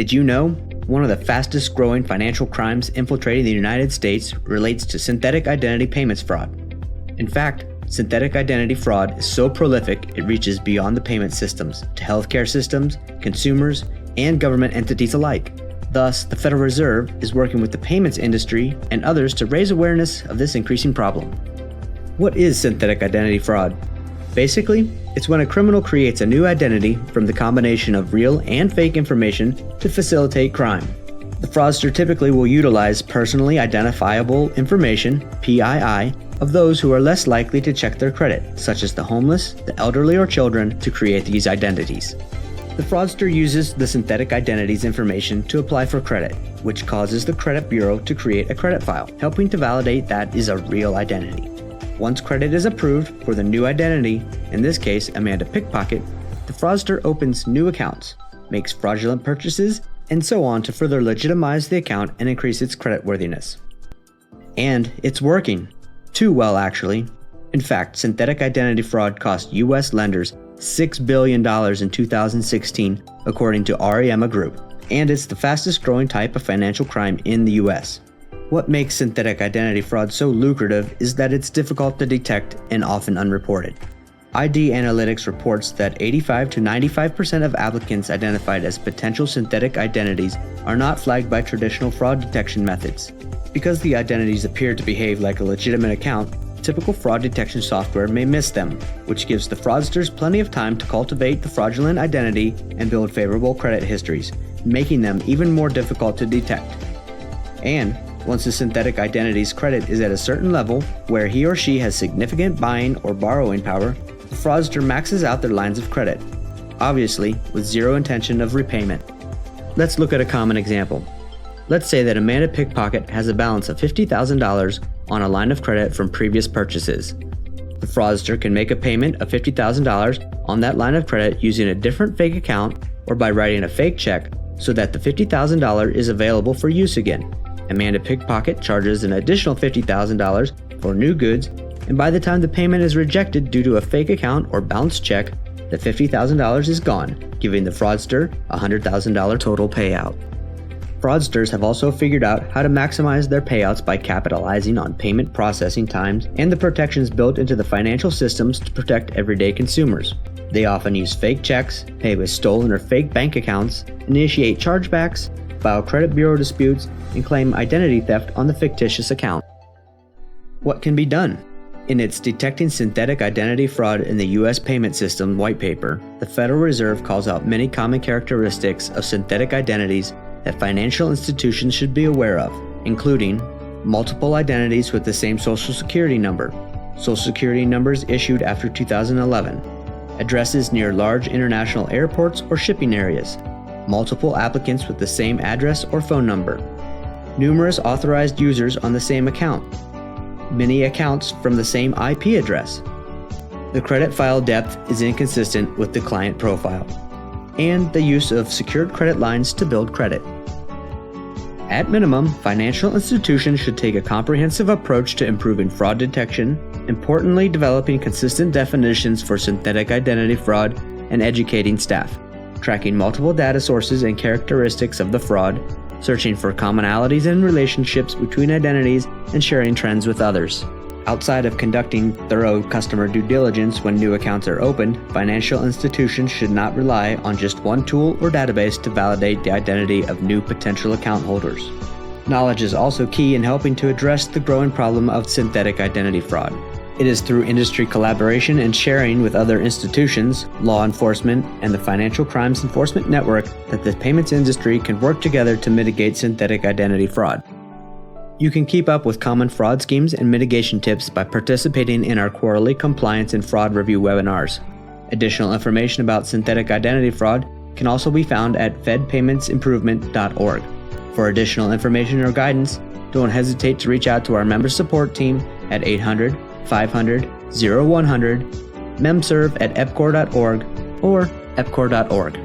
Did you know? One of the fastest growing financial crimes infiltrating the United States relates to synthetic identity payments fraud. In fact, synthetic identity fraud is so prolific it reaches beyond the payment systems to healthcare systems, consumers, and government entities alike. Thus, the Federal Reserve is working with the payments industry and others to raise awareness of this increasing problem. What is synthetic identity fraud? Basically, it's when a criminal creates a new identity from the combination of real and fake information to facilitate crime. The fraudster typically will utilize personally identifiable information, PII, of those who are less likely to check their credit, such as the homeless, the elderly, or children, to create these identities. The fraudster uses the synthetic identity's information to apply for credit, which causes the credit bureau to create a credit file, helping to validate that is a real identity. Once credit is approved for the new identity, in this case Amanda Pickpocket, the fraudster opens new accounts, makes fraudulent purchases, and so on to further legitimize the account and increase its creditworthiness. And it's working. Too well, actually. In fact, synthetic identity fraud cost U.S. lenders $6 billion in 2016, according to REMA Group, and it's the fastest growing type of financial crime in the U.S. What makes synthetic identity fraud so lucrative is that it's difficult to detect and often unreported. ID Analytics reports that 85 to 95% of applicants identified as potential synthetic identities are not flagged by traditional fraud detection methods. Because the identities appear to behave like a legitimate account, typical fraud detection software may miss them, which gives the fraudsters plenty of time to cultivate the fraudulent identity and build favorable credit histories, making them even more difficult to detect. And once the synthetic identity's credit is at a certain level where he or she has significant buying or borrowing power, the fraudster maxes out their lines of credit, obviously with zero intention of repayment. Let's look at a common example. Let's say that Amanda Pickpocket has a balance of $50,000 on a line of credit from previous purchases. The fraudster can make a payment of $50,000 on that line of credit using a different fake account or by writing a fake check so that the $50,000 is available for use again. Amanda Pickpocket charges an additional $50,000 for new goods, and by the time the payment is rejected due to a fake account or bounced check, the $50,000 is gone, giving the fraudster a $100,000 total payout. Fraudsters have also figured out how to maximize their payouts by capitalizing on payment processing times and the protections built into the financial systems to protect everyday consumers. They often use fake checks, pay with stolen or fake bank accounts, initiate chargebacks, file credit bureau disputes, and claim identity theft on the fictitious account. What can be done? In its Detecting Synthetic Identity Fraud in the U.S. Payment System white paper, the Federal Reserve calls out many common characteristics of synthetic identities that financial institutions should be aware of, including multiple identities with the same Social Security number, Social Security numbers issued after 2011, addresses near large international airports or shipping areas, multiple applicants with the same address or phone number, numerous authorized users on the same account, many accounts from the same IP address. The credit file depth is inconsistent with the client profile, and the use of secured credit lines to build credit. At minimum, financial institutions should take a comprehensive approach to improving fraud detection, importantly developing consistent definitions for synthetic identity fraud and educating staff, tracking multiple data sources and characteristics of the fraud, searching for commonalities and relationships between identities, and sharing trends with others. Outside of conducting thorough customer due diligence when new accounts are opened, financial institutions should not rely on just one tool or database to validate the identity of new potential account holders. Knowledge is also key in helping to address the growing problem of synthetic identity fraud. It is through industry collaboration and sharing with other institutions, law enforcement, and the Financial Crimes Enforcement Network that the payments industry can work together to mitigate synthetic identity fraud. You can keep up with common fraud schemes and mitigation tips by participating in our quarterly compliance and fraud review webinars. Additional information about synthetic identity fraud can also be found at fedpaymentsimprovement.org. For additional information or guidance, don't hesitate to reach out to our member support team at 800-500-0100, memserve@epcor.org, or epcor.org.